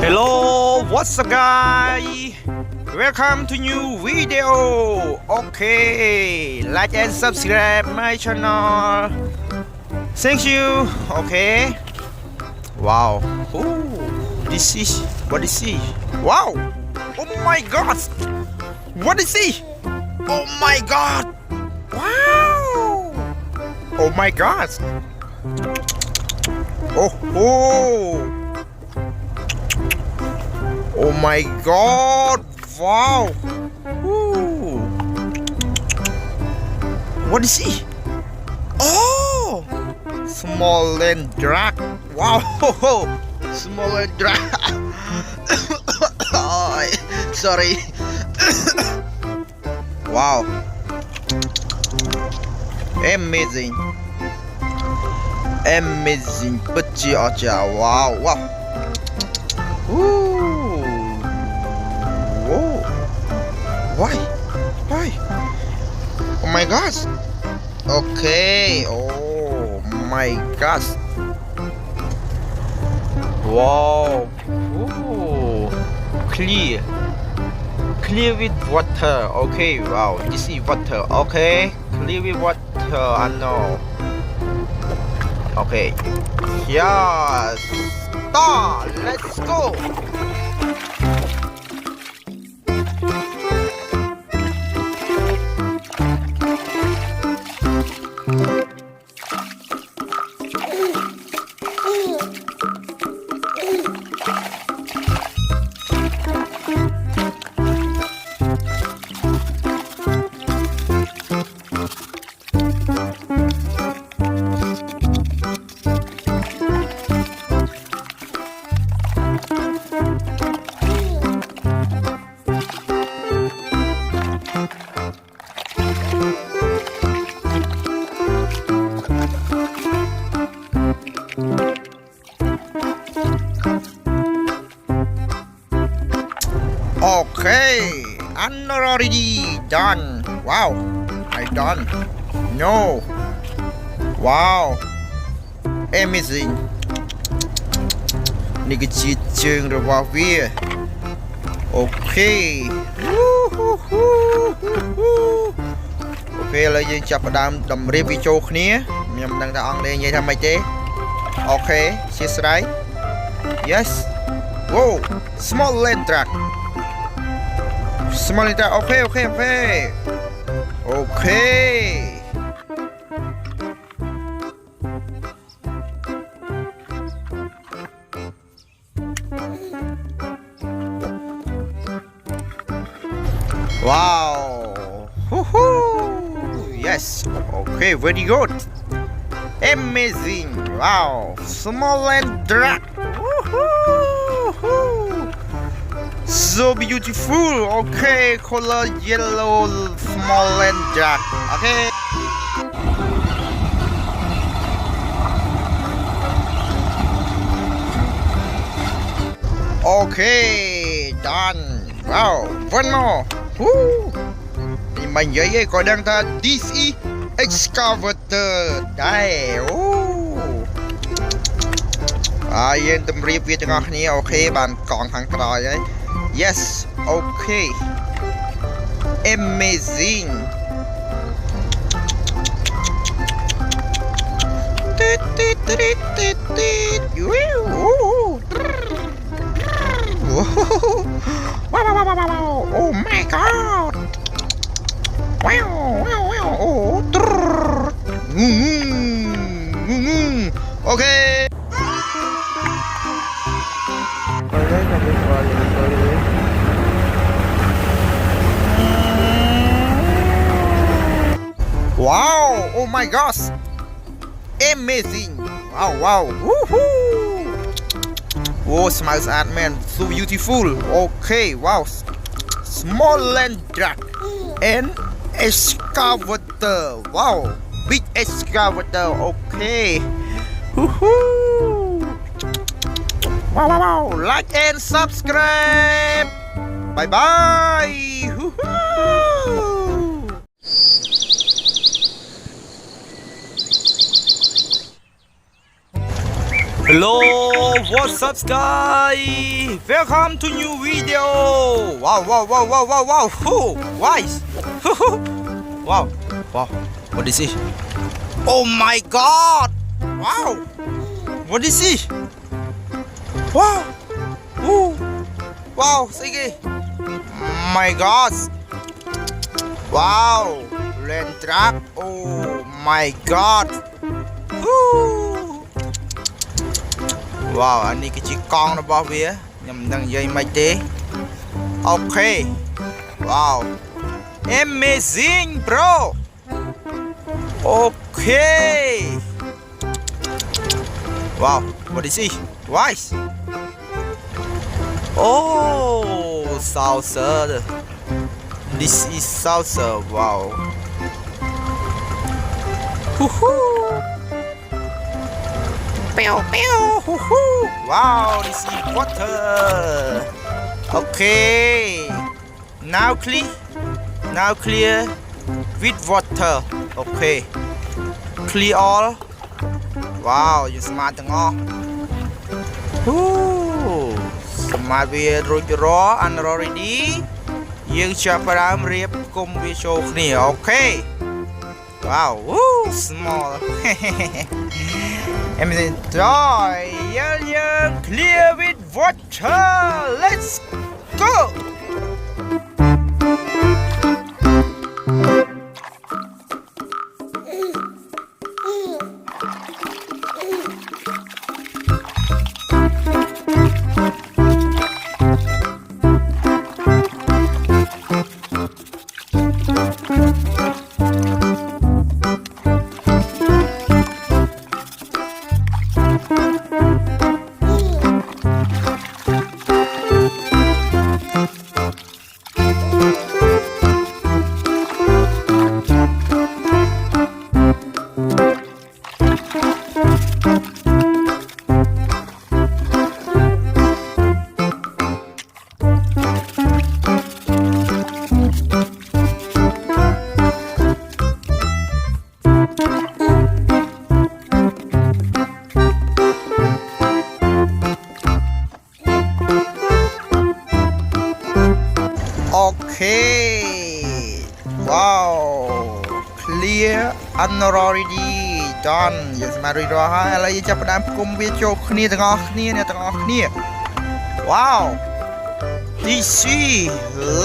Hello, what's up guys? Welcome to new video. Okay, like and subscribe my channel. Thank you. Okay. Wow. Oh, what is he? Wow. Oh my god. What is he? Oh my god. Wow. Oh my god. Oh. Oh my god! Wow! Ooh. What is he? Oh! Small and drag. Wow! Small and drag. Oh, sorry. Wow! Amazing! Amazing! Pecah aja. Wow! Ooh. Why? Oh my gosh. Okay. Oh my gosh. Wow. Ooh. Clear with water. Okay. Wow. This is water. Okay. Clear with water. I know. Okay. Yes. Start. Let's go. Okay, I'm already done. Wow, I done. No. Wow, amazing. នេះគឺជាជើងរបស់វាអូខេអូខេឥឡូវយើងចាប់ផ្ដើមតម្រៀបវាចូលគ្នាខ្ញុំមិនដឹងថាអង់គ្លេសនិយាយថាម៉េចទេអូខេអធ្យាស្រ័យ Yes Wow Small land track Small land track Okay Wow! Yes! Okay, very good! Amazing! Wow! Small and dark! So beautiful! Okay, color yellow, small and dark. Okay. Okay, done. Wow, one more. Nhưng mà vậy coi đang ta this is Excavator đây. Yên tâm review việc cho nghe ok bạn còn thằng trò đấy. Yes, okay. Amazing. Wow. Oh my god. Wow. Oh. Okay. Wow. Oh my gosh. Amazing. Wow. Woohoo. Oh, smiles at man. So beautiful. Okay. Wow. Small land truck and excavator. Wow, big excavator. Okay. Woohoo! Wow. Like and subscribe. Bye. Woohoo! Hello, what's up guys? Welcome to new video. Wow, guys. Wow. What is it? Oh my god. Wow. What is it? Wow. Wow, sige. My god. Wow. Land truck. Oh my god. Wow, anh đi cái chiếc con nó bao vía nhầm đằng dây mai tế. Ok. Wow. Amazing bro. Okay. Wow, what is he? Why? Oh, salsa. This is salsa. Wow. Wow, this is water. Okay. Now clear with water. Okay. Clear all. Wow, you smart ទាំងអស់ Smart វារួចរាល់ and already យើងចាប់ផ្ដើមរៀបគុំវាចូលគ្នាអូខេ Wow, small. Enjoy. You're clear with water. Let's go. Okay. Wow. Clear and already done. យើងស្មារតីរាល់ហើយឥឡូវយើងចាប់ផ្ដើមគុំវាចូលគ្នាទាំងអស់គ្នាអ្នកទាំងអស់គ្នា Wow. This is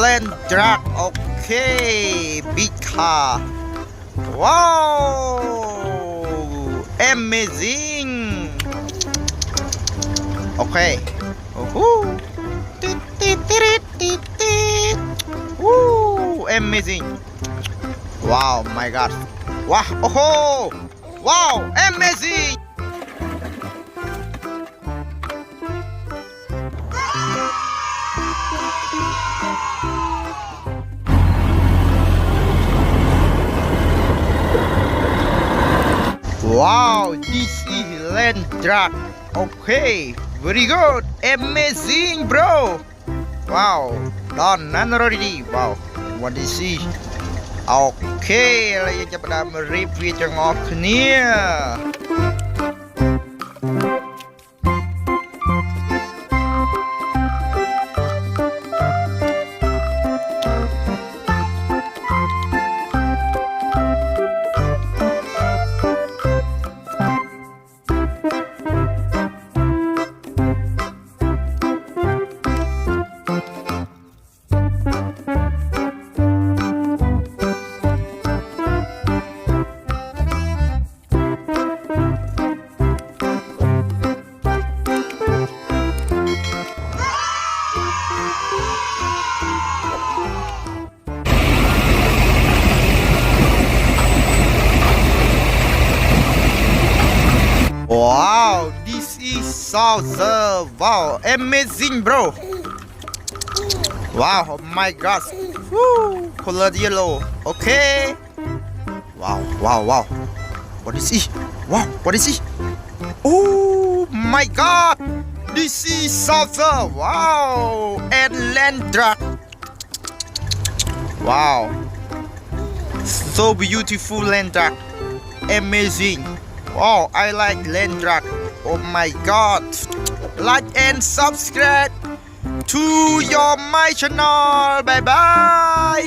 land truck. Okay. Big car. Wow. Amazing. Okay. Amazing. Wow, my god. Wow. Oh. Wow, amazing. Wow, this is land truck. Okay, very good. Amazing, bro. Wow, done and already. Wow, what is it? Okay, ហើយយើងចាប់ផ្ដើមរៀបវាទាំងអស់គ្នា Wow, this is salsa. Wow, amazing, bro. Wow, oh my god. Woo, color yellow. Okay. Wow. What is it? Wow, what is it? Oh my god. This is salsa. Wow, and land truck. Wow. So beautiful land truck. Amazing. Wow, I like land truck. Oh my god. like and subscribe to your my channel. Bye bye.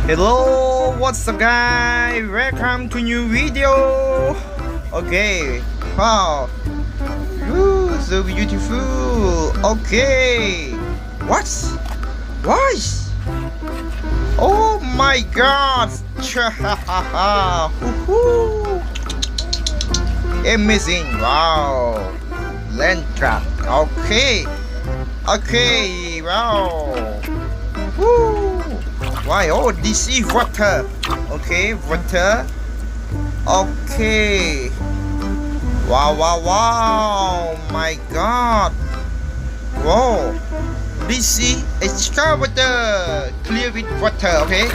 Hello, what's up guys? Welcome to new video. Okay, wow, ooh, so beautiful. Okay, what? Oh my god. Amazing. Wow, land truck. Okay, wow. Woo. Why? Oh, this is water. Okay, water. Okay. Wow. My god. Wow. This is excavator. Clear with water. Okay.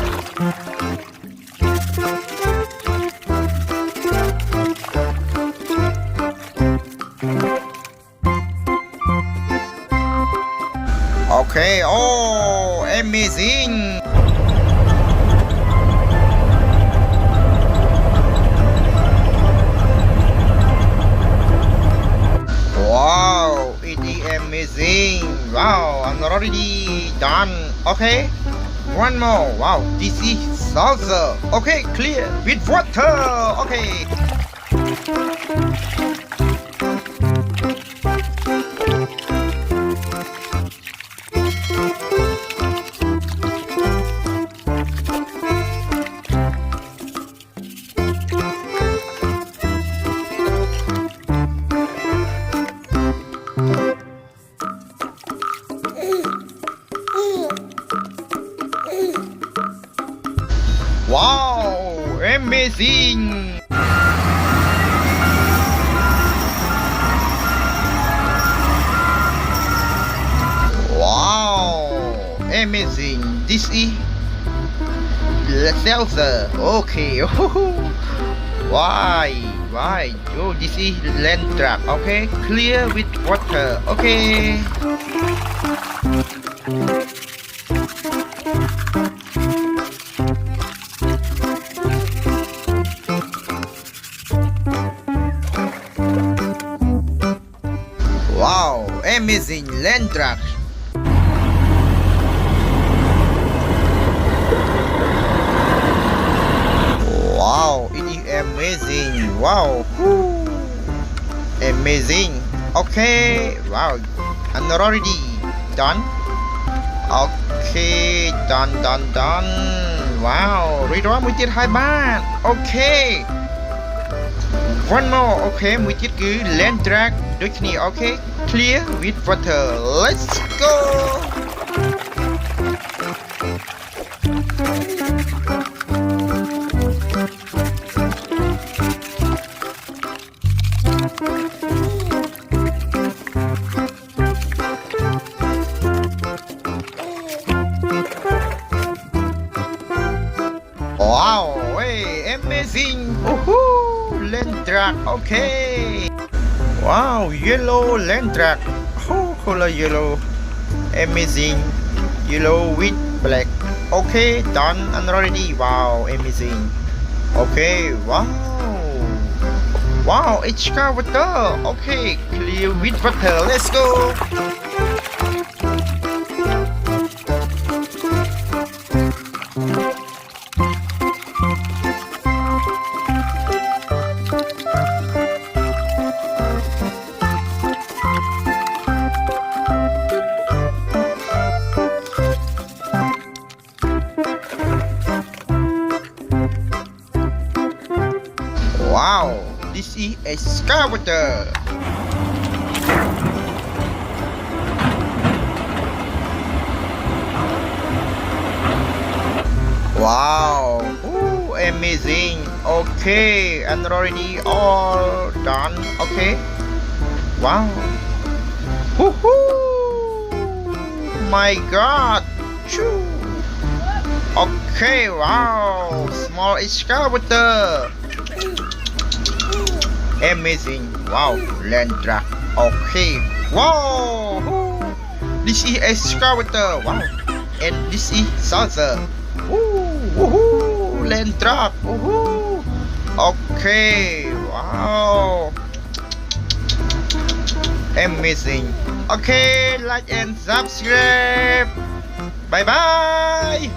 Okay. Oh, amazing. Wow, it is amazing. Wow, I'm already done. Okay, one more. Wow, this is salsa. Okay, clear with water. Okay. Wow, amazing. Wow, amazing. This is the salsa. Okay. Why? Oh, this is land truck. Okay, clear with water. Okay. Wow, amazing land truck. Wow, it is amazing. Wow, amazing. Okay, wow, I'm already done. Okay, done. Wow, รีดว่ามือจิตหายบ้าน Okay, one more. Okay, มือจิตคือ land truck ด้วยนี้ Okay, clear with water. Let's go. Wow, hey, amazing. Land truck. Okay. Wow, yellow land truck. Oh, color yellow. Amazing. Yellow with black. Okay, done and already. Wow, amazing. Okay, wow, excavator. Okay, clear with water. Let's go. Wow, this is excavator. Wow, ooh, amazing. Okay, and already all done. Okay, wow. My God. Choo. Okay, wow, small excavator. Amazing. Wow, land truck. Okay. Wow. This is excavator. Wow. And this is saucer. lên truck. Okay, wow, amazing. Okay, like and subscribe. Bye bye.